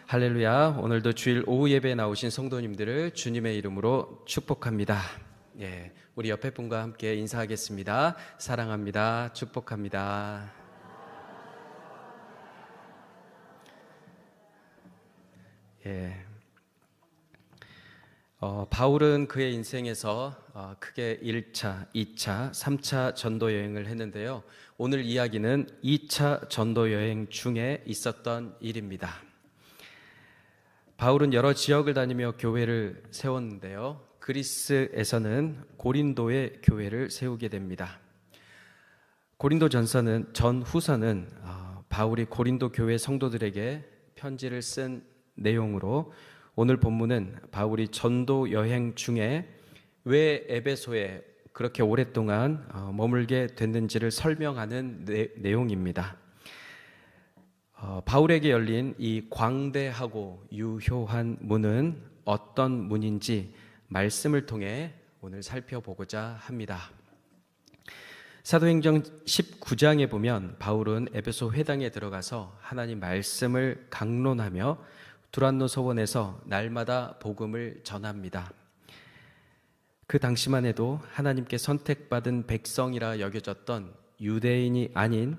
할렐루야. 오늘도 주일 오후 예배에 나오신 성도님들을 주님의 이름으로 축복합니다. 우리 옆에 분과 함께 인사하겠습니다. 사랑합니다. 축복합니다. 바울은 그의 인생에서 크게 1차, 2차, 3차 전도 여행을 했는데요. 오늘 이야기는 2차 전도 여행 중에 있었던 일입니다. 바울은 여러 지역을 다니며 교회를 세웠는데요. 그리스에서는 고린도의 교회를 세우게 됩니다. 고린도 전후서는 바울이 고린도 교회 성도들에게 편지를 쓴 내용으로 오늘 본문은 바울이 전도 여행 중에 왜 에베소에 그렇게 오랫동안 머물게 됐는지를 설명하는 내용입니다. 바울에게 열린 이 광대하고 유효한 문은 어떤 문인지 말씀을 통해 오늘 살펴보고자 합니다. 사도행전 19장에 보면 바울은 에베소 회당에 들어가서 하나님 말씀을 강론하며 두란노 서원에서 날마다 복음을 전합니다. 그 당시만 해도 하나님께 선택받은 백성이라 여겨졌던 유대인이 아닌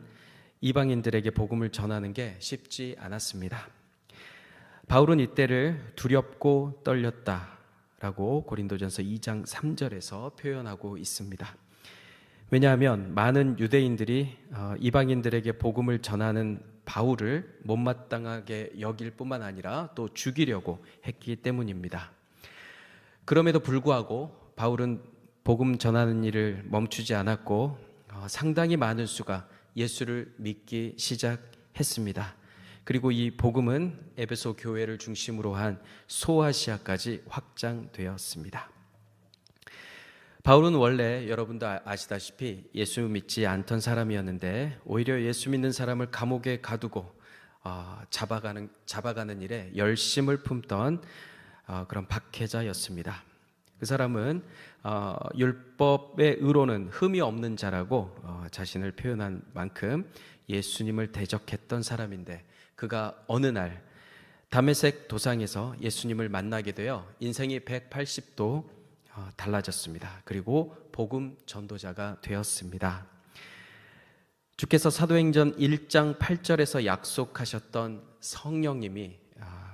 이방인들에게 복음을 전하는 게 쉽지 않았습니다. 바울은 이때를 두렵고 떨렸다라고 고린도전서 2장 3절에서 표현하고 있습니다. 왜냐하면 많은 유대인들이 이방인들에게 복음을 전하는 바울을 못마땅하게 여길 뿐만 아니라 또 죽이려고 했기 때문입니다. 그럼에도 불구하고 바울은 복음 전하는 일을 멈추지 않았고 상당히 많은 수가 예수를 믿기 시작했습니다. 그리고 이 복음은 에베소 교회를 중심으로 한 소아시아까지 확장되었습니다. 바울은 원래 여러분도 아시다시피 예수 믿지 않던 사람이었는데 오히려 예수 믿는 사람을 감옥에 가두고 잡아가는 일에 열심을 품던 그런 박해자였습니다. 그 사람은 율법의 의로는 흠이 없는 자라고 자신을 표현한 만큼 예수님을 대적했던 사람인데 그가 어느 날 다메섹 도상에서 예수님을 만나게 되어 인생이 180도 달라졌습니다. 그리고 복음 전도자가 되었습니다. 주께서 사도행전 1장 8절에서 약속하셨던 성령님이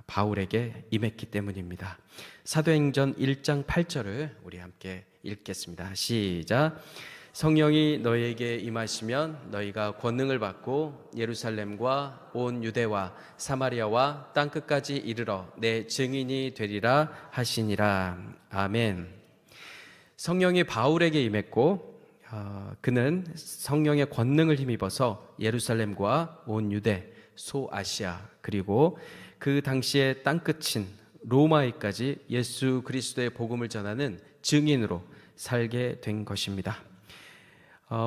바울에게 임했기 때문입니다. 사도행전 1장 8절을 우리 함께 읽겠습니다. 시작. 성령이 너희에게 임하시면 너희가 권능을 받고 예루살렘과 온 유대와 사마리아와 땅끝까지 이르러 내 증인이 되리라 하시니라. 아멘. 성령이 바울에게 임했고 그는 성령의 권능을 힘입어서 예루살렘과 온 유대, 소아시아 그리고 그 당시의 땅끝인 로마에까지 예수 그리스도의 복음을 전하는 증인으로 살게 된 것입니다.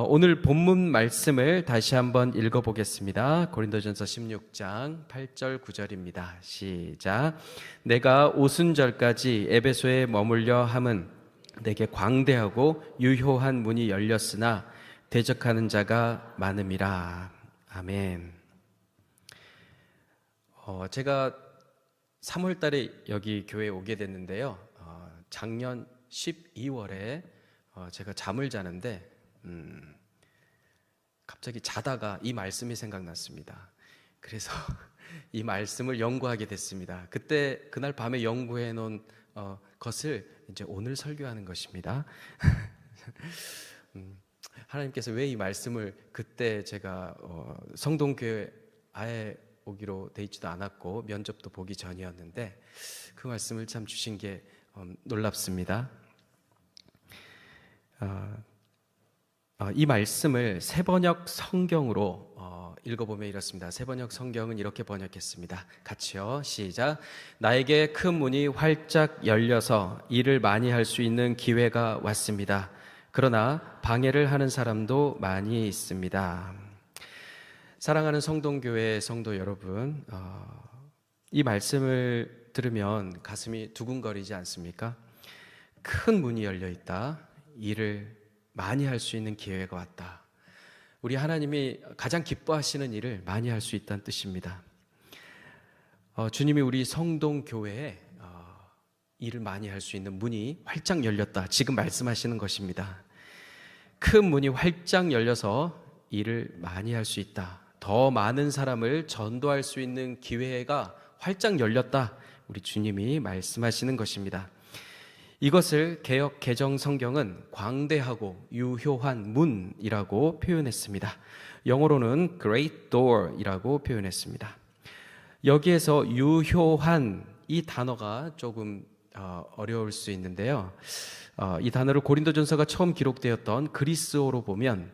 오늘 본문 말씀을 다시 한번 읽어보겠습니다. 고린도전서 16장 8절 9절입니다. 시작. 내가 오순절까지 에베소에 머물려 함은 내게 광대하고 유효한 문이 열렸으나 대적하는 자가 많음이라. 아멘. 제가 3월 달에 여기 교회에 오게 됐는데요. 작년 12월에 제가 잠을 자는데 갑자기 자다가 이 말씀이 생각났습니다. 그래서 이 말씀을 연구하게 됐습니다. 그날 밤에 연구해 놓은 것을 이제 오늘 설교하는 것입니다. 하나님께서 왜 이 말씀을 그때 제가 성동교회 아예 오기로 돼 있지도 않았고 면접도 보기 전이었는데 그 말씀을 참 주신 게 놀랍습니다. 이 말씀을 세번역 성경으로 읽어보면 이렇습니다. 세번역 성경은 이렇게 번역했습니다. 같이요. 시작. 나에게 큰 문이 활짝 열려서 일을 많이 할 수 있는 기회가 왔습니다. 그러나 방해를 하는 사람도 많이 있습니다. 사랑하는 성동교회 성도 여러분, 이 말씀을 들으면 가슴이 두근거리지 않습니까? 큰 문이 열려 있다. 일을 많이 할 수 있는 기회가 왔다. 우리 하나님이 가장 기뻐하시는 일을 많이 할 수 있다는 뜻입니다. 주님이 우리 성동교회에 일을 많이 할 수 있는 문이 활짝 열렸다, 지금 말씀하시는 것입니다. 큰 문이 활짝 열려서 일을 많이 할 수 있다, 더 많은 사람을 전도할 수 있는 기회가 활짝 열렸다, 우리 주님이 말씀하시는 것입니다. 이것을 개역 개정 성경은 광대하고 유효한 문이라고 표현했습니다. 영어로는 Great Door이라고 표현했습니다. 여기에서 유효한 이 단어가 조금 어려울 수 있는데요. 이 단어를 고린도전서가 처음 기록되었던 그리스어로 보면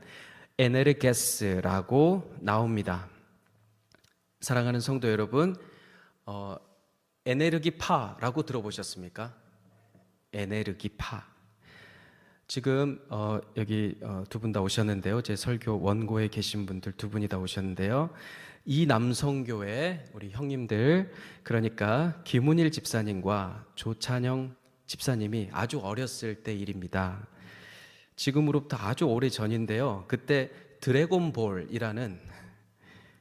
에네르게스라고 나옵니다. 사랑하는 성도 여러분, 에네르기파라고 들어보셨습니까? 에네르기파. 지금 여기 두 분 다 오셨는데요. 제 설교 원고에 계신 분들 두 분이 다 오셨는데요. 이 남성교회 우리 형님들, 그러니까 김은일 집사님과 조찬영 집사님이 아주 어렸을 때 일입니다. 지금으로부터 아주 오래 전인데요. 그때 드래곤볼이라는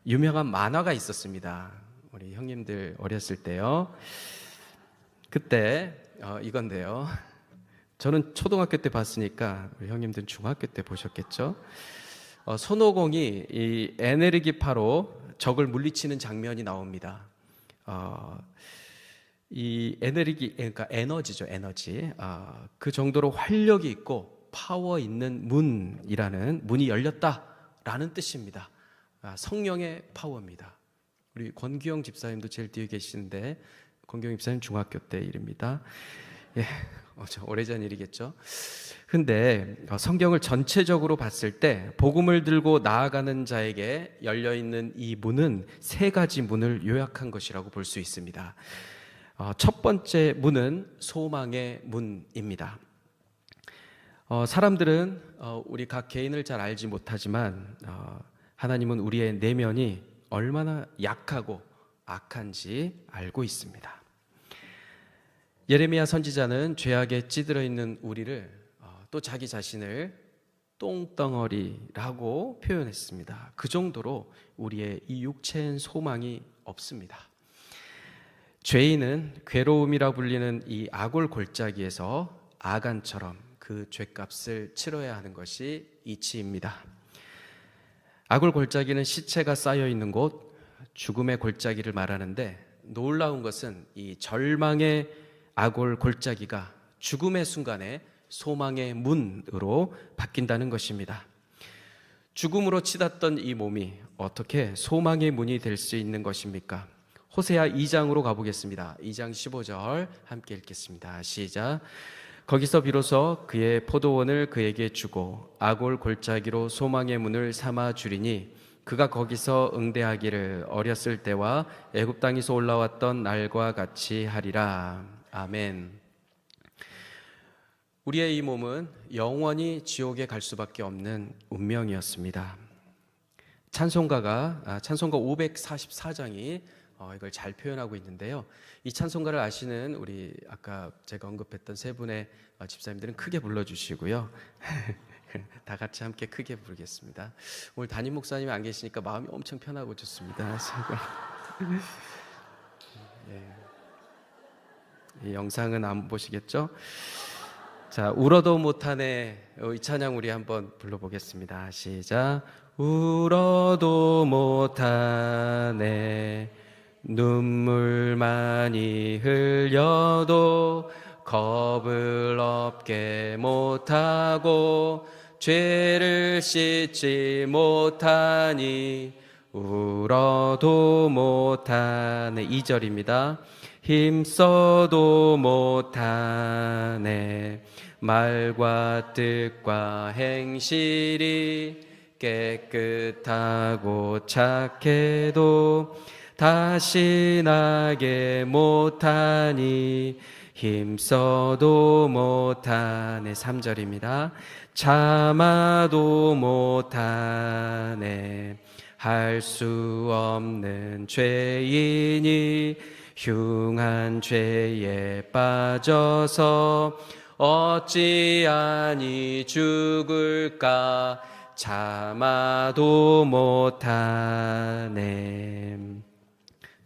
유명한 만화가 있었습니다. 우리 형님들 어렸을 때요. 그때 이건데요. 저는 초등학교 때 봤으니까 우리 형님들은 중학교 때 보셨겠죠. 손오공이 이 에네르기파로 적을 물리치는 장면이 나옵니다. 이 그러니까 에너지죠, 에너지. 그 정도로 활력이 있고 파워 있는 문이 열렸다라는 뜻입니다. 성령의 파워입니다. 우리 권규영 집사님도 제일 뒤에 계시는데, 권규영 집사님 중학교 때 일입니다. 예, 오래전 일이겠죠. 근데 성경을 전체적으로 봤을 때 복음을 들고 나아가는 자에게 열려있는 이 문은 세 가지 문을 요약한 것이라고 볼 수 있습니다. 첫 번째 문은 소망의 문입니다. 사람들은 우리 각 개인을 잘 알지 못하지만 하나님은 우리의 내면이 얼마나 약하고 악한지 알고 있습니다. 예레미야 선지자는 죄악에 찌들어 있는 우리를 또 자기 자신을 똥덩어리라고 표현했습니다. 그 정도로 우리의 이 육체엔 소망이 없습니다. 죄인은 괴로움이라 불리는 이 아골 골짜기에서 아간처럼 그 죄값을 치러야 하는 것이 이치입니다. 아골 골짜기는 시체가 쌓여 있는 곳, 죽음의 골짜기를 말하는데, 놀라운 것은 이 절망의 아골 골짜기가 죽음의 순간에 소망의 문으로 바뀐다는 것입니다. 죽음으로 치닫던 이 몸이 어떻게 소망의 문이 될 수 있는 것입니까? 호세아 2장으로 가보겠습니다. 2장 15절 함께 읽겠습니다. 시작. 거기서 비로소 그의 포도원을 그에게 주고 아골 골짜기로 소망의 문을 삼아 주리니 그가 거기서 응대하기를 어렸을 때와 애굽 땅에서 올라왔던 날과 같이 하리라. 아멘. 우리의 이 몸은 영원히 지옥에 갈 수밖에 없는 운명이었습니다. 찬송가 544장이 이걸 잘 표현하고 있는데요. 이 찬송가를 아시는 우리 아까 제가 언급했던 세 분의 집사님들은 크게 불러주시고요. 다 같이 함께 크게 부르겠습니다. 오늘 담임 목사님이 안 계시니까 마음이 엄청 편하고 좋습니다. 이 영상은 안 보시겠죠? 자, 울어도 못하네. 이 찬양 우리 한번 불러보겠습니다. 시작. 울어도 못하네. 눈물 많이 흘려도 겁을 없게 못하고 죄를 씻지 못하니 울어도 못하네. 2절입니다. 힘써도 못하네. 말과 뜻과 행실이 깨끗하고 착해도 다시 나게 못하니 힘써도 못하네. 3절입니다. 참아도 못하네. 할 수 없는 죄인이 흉한 죄에 빠져서 어찌하니 죽을까. 참아도 못하네.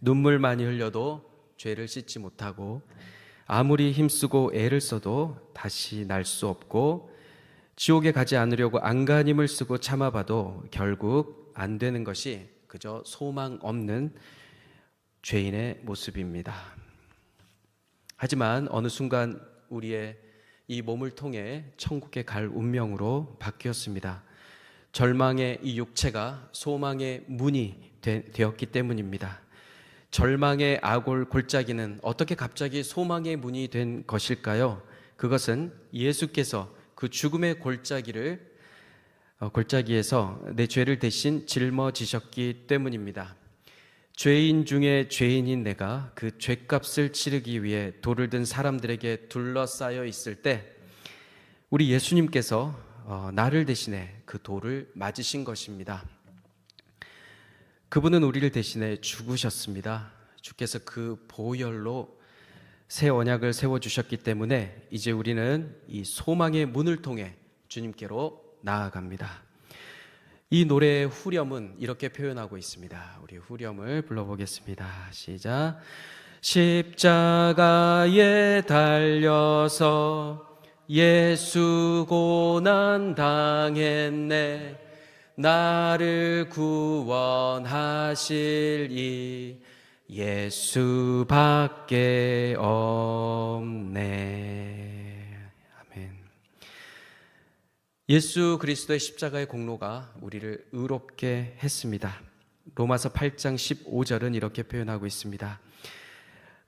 눈물 많이 흘려도 죄를 씻지 못하고 아무리 힘쓰고 애를 써도 다시 날 수 없고 지옥에 가지 않으려고 안간힘을 쓰고 참아봐도 결국 안 되는 것이 그저 소망 없는 죄인의 모습입니다. 하지만 어느 순간 우리의 이 몸을 통해 천국에 갈 운명으로 바뀌었습니다. 절망의 이 육체가 소망의 문이 되었기 때문입니다. 절망의 악골 골짜기는 어떻게 갑자기 소망의 문이 된 것일까요? 그것은 예수께서 그 죽음의 골짜기에서 내 죄를 대신 짊어지셨기 때문입니다. 죄인 중에 죄인인 내가 그 죄값을 치르기 위해 돌을 든 사람들에게 둘러싸여 있을 때 우리 예수님께서 나를 대신해 그 돌을 맞으신 것입니다. 그분은 우리를 대신해 죽으셨습니다. 주께서 그 보혈로 새 언약을 세워주셨기 때문에 이제 우리는 이 소망의 문을 통해 주님께로 나아갑니다. 이 노래의 후렴은 이렇게 표현하고 있습니다. 우리 후렴을 불러보겠습니다. 시작. 십자가에 달려서 예수 고난 당했네. 나를 구원하실 이 예수밖에 없네. 아멘. 예수 그리스도의 십자가의 공로가 우리를 의롭게 했습니다. 로마서 8장 15절은 이렇게 표현하고 있습니다.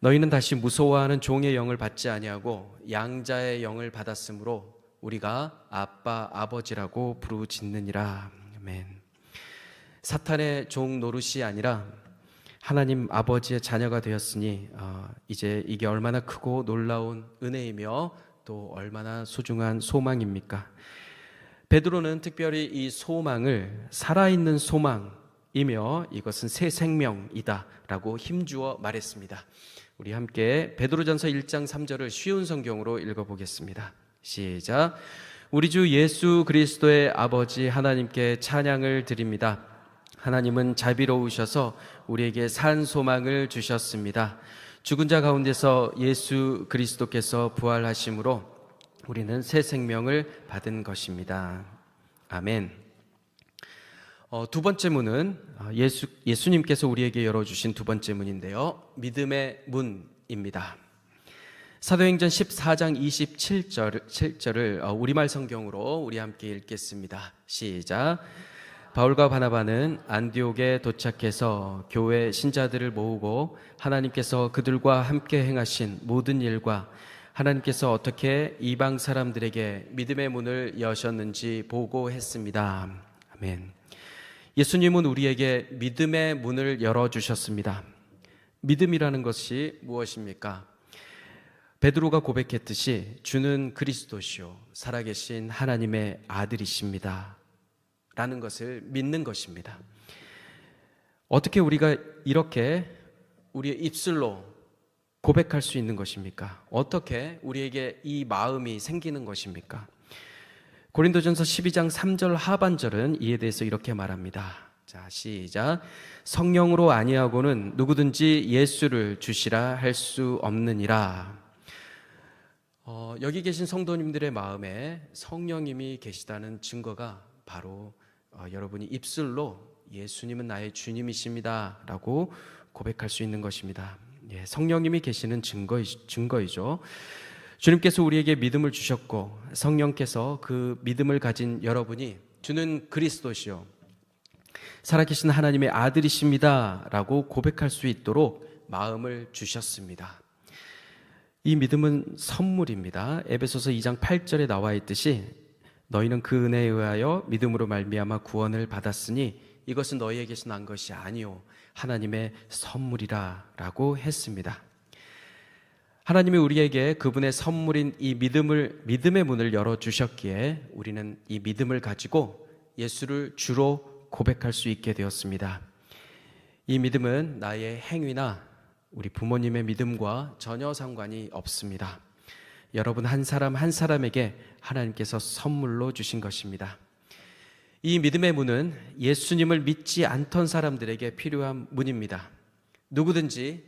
너희는 다시 무서워하는 종의 영을 받지 아니하고 양자의 영을 받았으므로 우리가 아빠 아버지라고 부르짖느니라. 아멘. 사탄의 종 노릇이 아니라 하나님 아버지의 자녀가 되었으니 이제 이게 얼마나 크고 놀라운 은혜이며 또 얼마나 소중한 소망입니까? 베드로는 특별히 이 소망을 살아있는 소망이며 이것은 새 생명이다 라고 힘주어 말했습니다. 우리 함께 베드로전서 1장 3절을 쉬운 성경으로 읽어보겠습니다. 시작. 우리 주 예수 그리스도의 아버지 하나님께 찬양을 드립니다. 하나님은 자비로우셔서 우리에게 산 소망을 주셨습니다. 죽은 자 가운데서 예수 그리스도께서 부활하심으로 우리는 새 생명을 받은 것입니다. 아멘. 두 번째 문은 예수님께서 우리에게 열어주신 두 번째 문인데요. 믿음의 문입니다. 사도행전 14장 27절을 우리말 성경으로 우리 함께 읽겠습니다. 시작. 바울과 바나바는 안디옥에 도착해서 교회 신자들을 모으고 하나님께서 그들과 함께 행하신 모든 일과 하나님께서 어떻게 이방 사람들에게 믿음의 문을 여셨는지 보고했습니다. 아멘. 예수님은 우리에게 믿음의 문을 열어주셨습니다. 믿음이라는 것이 무엇입니까? 베드로가 고백했듯이 주는 그리스도시요 살아계신 하나님의 아들이십니다 라는 것을 믿는 것입니다. 어떻게 우리가 이렇게 우리의 입술로 고백할 수 있는 것입니까? 어떻게 우리에게 이 마음이 생기는 것입니까? 고린도전서 12장 3절 하반절은 이에 대해서 이렇게 말합니다. 자, 시작. 성령으로 아니하고는 누구든지 예수를 주시라 할 수 없느니라. 여기 계신 성도님들의 마음에 성령님이 계시다는 증거가 바로 여러분이 입술로 예수님은 나의 주님이십니다 라고 고백할 수 있는 것입니다. 예, 성령님이 계시는 증거이죠. 주님께서 우리에게 믿음을 주셨고 성령께서 그 믿음을 가진 여러분이 주는 그리스도시요 살아계신 하나님의 아들이십니다 라고 고백할 수 있도록 마음을 주셨습니다. 이 믿음은 선물입니다. 에베소서 2장 8절에 나와 있듯이 너희는 그 은혜에 의하여 믿음으로 말미암아 구원을 받았으니 이것은 너희에게서 난 것이 아니요 하나님의 선물이라 라고 했습니다. 하나님이 우리에게 그분의 선물인 이 믿음의 문을 열어주셨기에 우리는 이 믿음을 가지고 예수를 주로 고백할 수 있게 되었습니다. 이 믿음은 나의 행위나 우리 부모님의 믿음과 전혀 상관이 없습니다. 여러분 한 사람 한 사람에게 하나님께서 선물로 주신 것입니다. 이 믿음의 문은 예수님을 믿지 않던 사람들에게 필요한 문입니다. 누구든지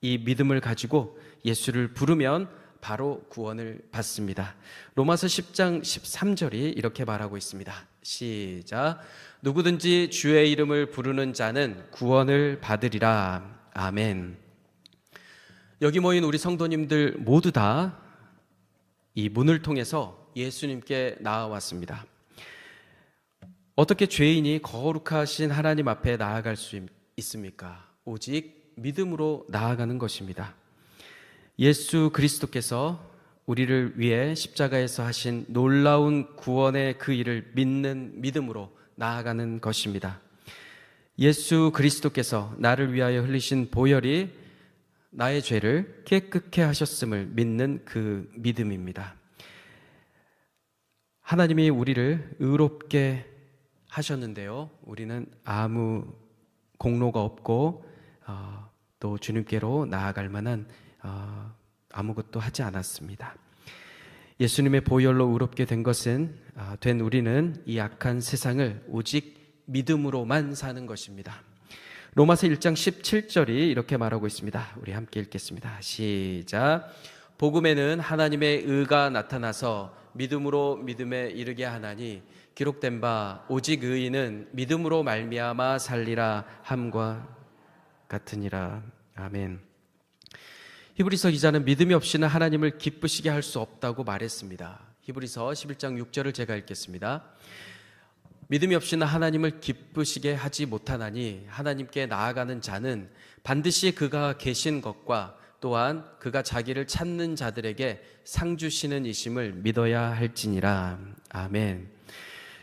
이 믿음을 가지고 예수를 부르면 바로 구원을 받습니다. 로마서 10장 13절이 이렇게 말하고 있습니다. 시작. 누구든지 주의 이름을 부르는 자는 구원을 받으리라. 아멘. 여기 모인 우리 성도님들 모두 다 이 문을 통해서 예수님께 나아왔습니다. 어떻게 죄인이 거룩하신 하나님 앞에 나아갈 수 있습니까? 오직 믿음으로 나아가는 것입니다. 예수 그리스도께서 우리를 위해 십자가에서 하신 놀라운 구원의 그 일을 믿는 믿음으로 나아가는 것입니다. 예수 그리스도께서 나를 위하여 흘리신 보혈이 나의 죄를 깨끗게 하셨음을 믿는 그 믿음입니다. 하나님이 우리를 의롭게 하셨는데요, 우리는 아무 공로가 없고 또 주님께로 나아갈 만한 아무것도 하지 않았습니다. 예수님의 보혈로 의롭게 된 우리는 이 악한 세상을 오직 믿음으로만 사는 것입니다. 로마서 1장 17절이 이렇게 말하고 있습니다. 우리 함께 읽겠습니다. 시작. 복음에는 하나님의 의가 나타나서 믿음으로 믿음에 이르게 하나니 기록된 바 오직 의인은 믿음으로 말미암아 살리라 함과 같으니라. 아멘. 히브리서 기자는 믿음이 없이는 하나님을 기쁘시게 할 수 없다고 말했습니다. 히브리서 11장 6절을 제가 읽겠습니다. 믿음이 없이는 하나님을 기쁘시게 하지 못하나니 하나님께 나아가는 자는 반드시 그가 계신 것과 또한 그가 자기를 찾는 자들에게 상 주시는 이심을 믿어야 할지니라. 아멘.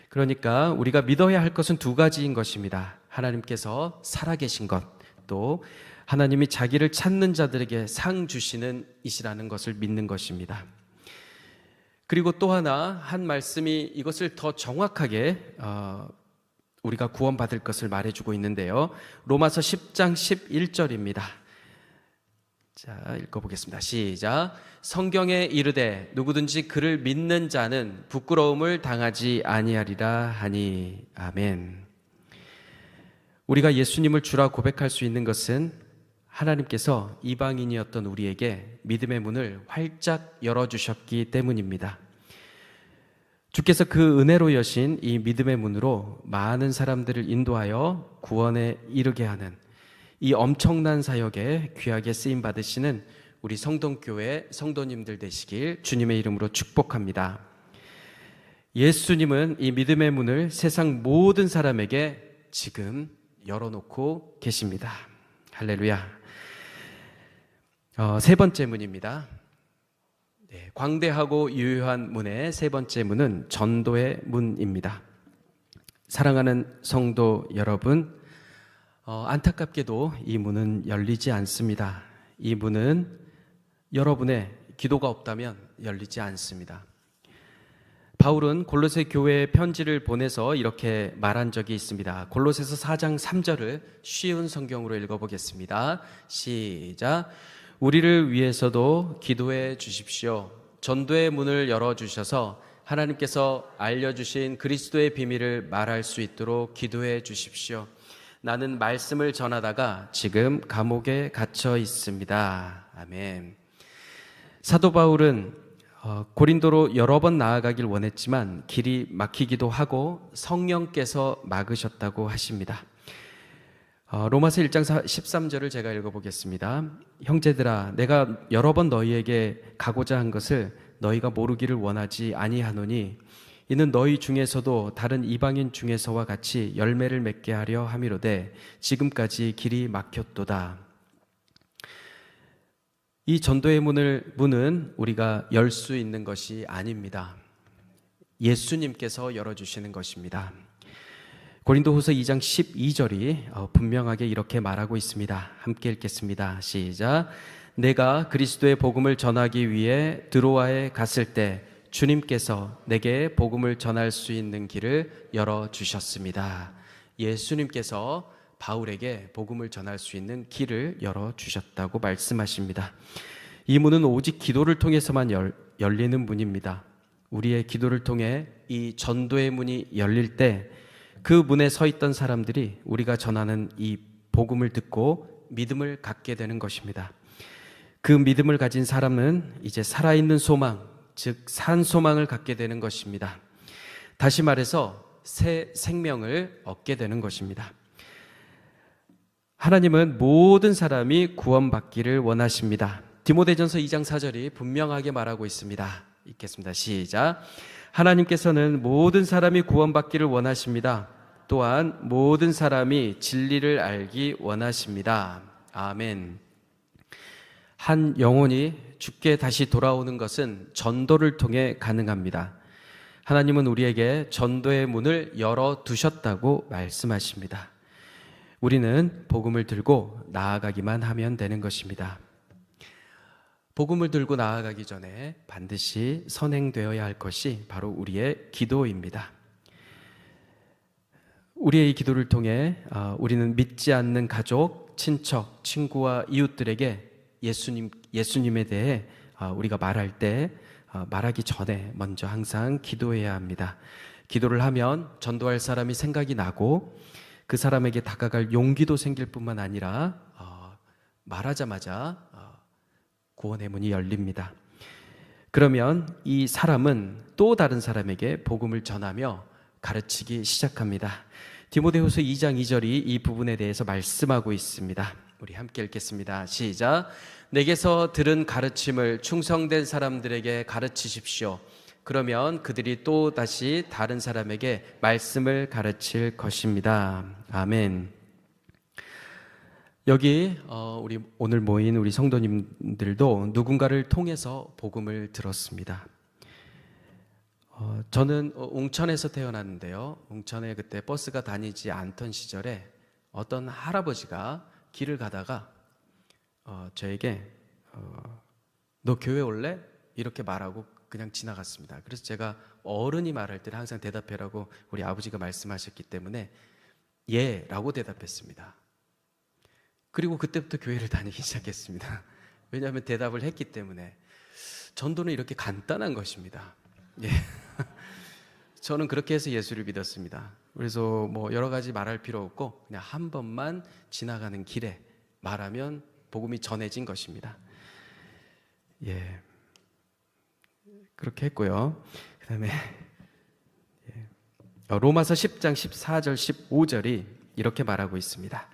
그러니까 우리가 믿어야 할 것은 두 가지인 것입니다. 하나님께서 살아계신 것, 또 하나님이 자기를 찾는 자들에게 상 주시는 이시라는 것을 믿는 것입니다. 그리고 또 하나 한 말씀이 이것을 더 정확하게 우리가 구원받을 것을 말해주고 있는데요. 로마서 10장 11절입니다. 자, 읽어보겠습니다. 시작. 성경에 이르되 누구든지 그를 믿는 자는 부끄러움을 당하지 아니하리라 하니. 아멘. 우리가 예수님을 주라 고백할 수 있는 것은 하나님께서 이방인이었던 우리에게 믿음의 문을 활짝 열어주셨기 때문입니다. 주께서 그 은혜로 여신 이 믿음의 문으로 많은 사람들을 인도하여 구원에 이르게 하는 이 엄청난 사역에 귀하게 쓰임 받으시는 우리 성동교회 성도님들 되시길 주님의 이름으로 축복합니다. 예수님은 이 믿음의 문을 세상 모든 사람에게 지금 열어놓고 계십니다. 할렐루야. 세 번째 문입니다. 네, 광대하고 유효한 문의 세 번째 문은 전도의 문입니다. 사랑하는 성도 여러분, 안타깝게도 이 문은 열리지 않습니다. 이 문은 여러분의 기도가 없다면 열리지 않습니다. 바울은 골로새 교회에 편지를 보내서 이렇게 말한 적이 있습니다. 골로새서 4장 3절을 쉬운 성경으로 읽어보겠습니다. 시작. 우리를 위해서도 기도해 주십시오. 전도의 문을 열어주셔서 하나님께서 알려주신 그리스도의 비밀을 말할 수 있도록 기도해 주십시오. 나는 말씀을 전하다가 지금 감옥에 갇혀 있습니다. 아멘. 사도 바울은 고린도로 여러 번 나아가길 원했지만 길이 막히기도 하고 성령께서 막으셨다고 하십니다. 로마서 1장 13절을 제가 읽어보겠습니다. 형제들아, 내가 여러 번 너희에게 가고자 한 것을 너희가 모르기를 원하지 아니하노니 이는 너희 중에서도 다른 이방인 중에서와 같이 열매를 맺게 하려 함이로되 지금까지 길이 막혔도다. 이 전도의 문은 우리가 열 수 있는 것이 아닙니다. 예수님께서 열어주시는 것입니다. 고린도후서 2장 12절이 분명하게 이렇게 말하고 있습니다. 함께 읽겠습니다. 시작. 내가 그리스도의 복음을 전하기 위해 드로아에 갔을 때 주님께서 내게 복음을 전할 수 있는 길을 열어주셨습니다. 예수님께서 바울에게 복음을 전할 수 있는 길을 열어주셨다고 말씀하십니다. 이 문은 오직 기도를 통해서만 열리는 문입니다. 우리의 기도를 통해 이 전도의 문이 열릴 때 그 문에 서 있던 사람들이 우리가 전하는 이 복음을 듣고 믿음을 갖게 되는 것입니다. 그 믿음을 가진 사람은 이제 살아있는 소망, 즉 산 소망을 갖게 되는 것입니다. 다시 말해서 새 생명을 얻게 되는 것입니다. 하나님은 모든 사람이 구원받기를 원하십니다. 디모데전서 2장 4절이 분명하게 말하고 있습니다. 읽겠습니다. 시작. 하나님께서는 모든 사람이 구원받기를 원하십니다. 또한 모든 사람이 진리를 알기 원하십니다. 아멘. 한 영혼이 죽게 다시 돌아오는 것은 전도를 통해 가능합니다. 하나님은 우리에게 전도의 문을 열어두셨다고 말씀하십니다. 우리는 복음을 들고 나아가기만 하면 되는 것입니다. 복음을 들고 나아가기 전에 반드시 선행되어야 할 것이 바로 우리의 기도입니다. 우리의 이 기도를 통해 우리는 믿지 않는 가족, 친척, 친구와 이웃들에게 예수님에 대해 우리가 말할 때 말하기 전에 먼저 항상 기도해야 합니다. 기도를 하면 전도할 사람이 생각이 나고 그 사람에게 다가갈 용기도 생길 뿐만 아니라 말하자마자 구원의 문이 열립니다. 그러면 이 사람은 또 다른 사람에게 복음을 전하며 가르치기 시작합니다. 디모데후서 2장 2절이 이 부분에 대해서 말씀하고 있습니다. 우리 함께 읽겠습니다. 시작. 내게서 들은 가르침을 충성된 사람들에게 가르치십시오. 그러면 그들이 또 다시 다른 사람에게 말씀을 가르칠 것입니다. 아멘. 여기 우리 오늘 모인 우리 성도님들도 누군가를 통해서 복음을 들었습니다. 저는 웅천에서 태어났는데요. 웅천에 그때 버스가 다니지 않던 시절에 어떤 할아버지가 길을 가다가 저에게 너 교회 올래? 이렇게 말하고 그냥 지나갔습니다. 그래서 제가 어른이 말할 때는 항상 대답해라고 우리 아버지가 말씀하셨기 때문에 예 라고 대답했습니다. 그리고 그때부터 교회를 다니기 시작했습니다. 왜냐하면 대답을 했기 때문에. 전도는 이렇게 간단한 것입니다. 예. 저는 그렇게 해서 예수를 믿었습니다. 그래서 뭐 여러 가지 말할 필요 없고 그냥 한 번만 지나가는 길에 말하면 복음이 전해진 것입니다. 예, 그렇게 했고요. 그 다음에 로마서 10장 14절 15절이 이렇게 말하고 있습니다.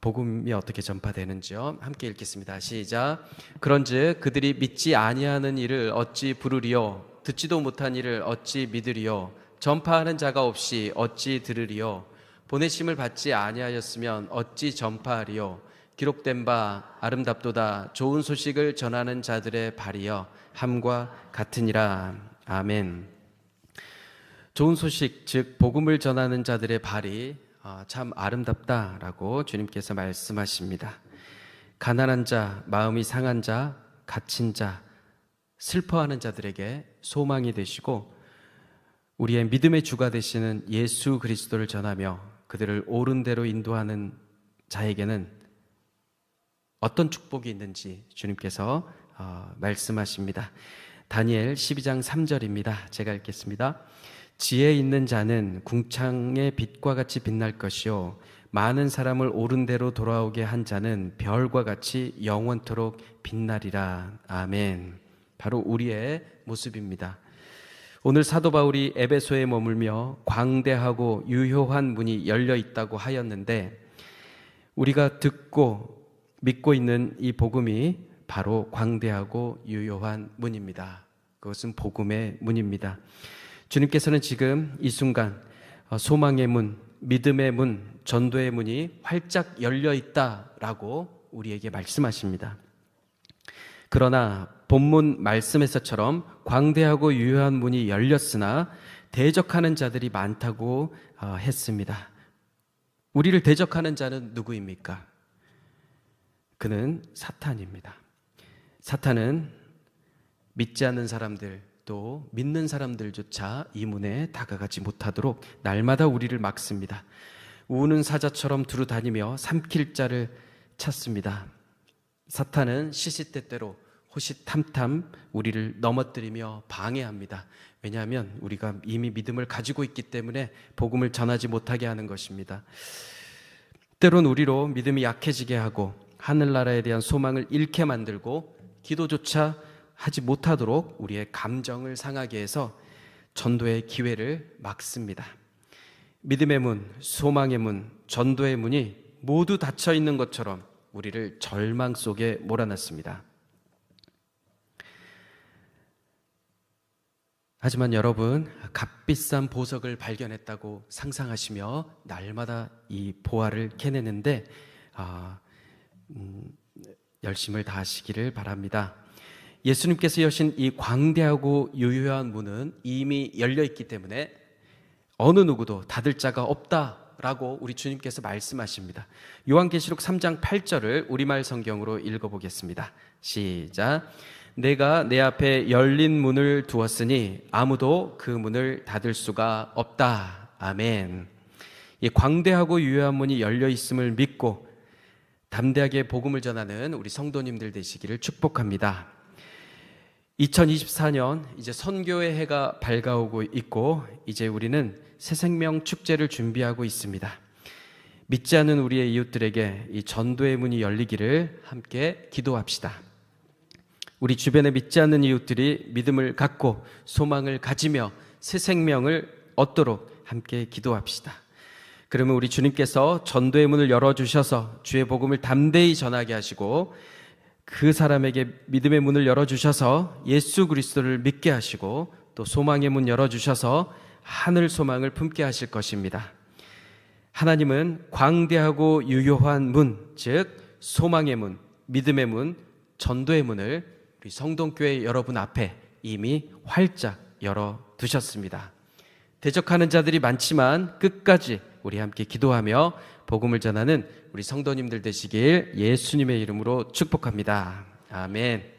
복음이 어떻게 전파되는지요? 함께 읽겠습니다. 시작. 그런즉 그들이 믿지 아니하는 일을 어찌 부르리요? 듣지도 못한 일을 어찌 믿으리요? 전파하는 자가 없이 어찌 들으리요? 보내심을 받지 아니하였으면 어찌 전파하리요? 기록된 바 아름답도다 좋은 소식을 전하는 자들의 발이여 함과 같으니라. 아멘. 좋은 소식, 즉 복음을 전하는 자들의 발이 참 아름답다라고 주님께서 말씀하십니다. 가난한 자, 마음이 상한 자, 갇힌 자, 슬퍼하는 자들에게 소망이 되시고 우리의 믿음의 주가 되시는 예수 그리스도를 전하며 그들을 옳은 대로 인도하는 자에게는 어떤 축복이 있는지 주님께서 말씀하십니다. 다니엘 12장 3절입니다. 제가 읽겠습니다. 지혜 있는 자는 궁창의 빛과 같이 빛날 것이요 많은 사람을 옳은 대로 돌아오게 한 자는 별과 같이 영원토록 빛나리라. 아멘. 바로 우리의 모습입니다. 오늘 사도 바울이 에베소에 머물며 광대하고 유효한 문이 열려 있다고 하였는데 우리가 듣고 믿고 있는 이 복음이 바로 광대하고 유효한 문입니다. 그것은 복음의 문입니다. 주님께서는 지금 이 순간 소망의 문, 믿음의 문, 전도의 문이 활짝 열려 있다라고 우리에게 말씀하십니다. 그러나 본문 말씀에서처럼 광대하고 유효한 문이 열렸으나 대적하는 자들이 많다고 했습니다. 우리를 대적하는 자는 누구입니까? 그는 사탄입니다. 사탄은 믿지 않는 사람들, 또 믿는 사람들조차 이 문에 다가가지 못하도록 날마다 우리를 막습니다. 우는 사자처럼 두루 다니며 삼킬 자를 찾습니다. 사탄은 시시때때로 호시탐탐 우리를 넘어뜨리며 방해합니다. 왜냐하면 우리가 이미 믿음을 가지고 있기 때문에 복음을 전하지 못하게 하는 것입니다. 때론 우리로 믿음이 약해지게 하고 하늘나라에 대한 소망을 잃게 만들고 기도조차 하지 못하도록 우리의 감정을 상하게 해서 전도의 기회를 막습니다. 믿음의 문, 소망의 문, 전도의 문이 모두 닫혀 있는 것처럼 우리를 절망 속에 몰아넣습니다. 하지만 여러분, 값비싼 보석을 발견했다고 상상하시며 날마다 이 보화를 캐내는데 열심을 다하시기를 바랍니다. 예수님께서 여신 이 광대하고 유효한 문은 이미 열려 있기 때문에 어느 누구도 닫을 자가 없다라고 우리 주님께서 말씀하십니다. 요한계시록 3장 8절을 우리말 성경으로 읽어보겠습니다. 시작. 내가 내 앞에 열린 문을 두었으니 아무도 그 문을 닫을 수가 없다. 아멘. 이 광대하고 유효한 문이 열려 있음을 믿고 담대하게 복음을 전하는 우리 성도님들 되시기를 축복합니다. 2024년 이제 선교의 해가 밝아오고 있고 이제 우리는 새생명 축제를 준비하고 있습니다. 믿지 않는 우리의 이웃들에게 이 전도의 문이 열리기를 함께 기도합시다. 우리 주변에 믿지 않는 이웃들이 믿음을 갖고 소망을 가지며 새생명을 얻도록 함께 기도합시다. 그러면 우리 주님께서 전도의 문을 열어주셔서 주의 복음을 담대히 전하게 하시고 그 사람에게 믿음의 문을 열어주셔서 예수 그리스도를 믿게 하시고 또 소망의 문 열어주셔서 하늘 소망을 품게 하실 것입니다. 하나님은 광대하고 유효한 문, 즉 소망의 문, 믿음의 문, 전도의 문을 우리 성동교회 여러분 앞에 이미 활짝 열어두셨습니다. 대적하는 자들이 많지만 끝까지 우리 함께 기도하며 복음을 전하는 우리 성도님들 되시길 예수님의 이름으로 축복합니다. 아멘.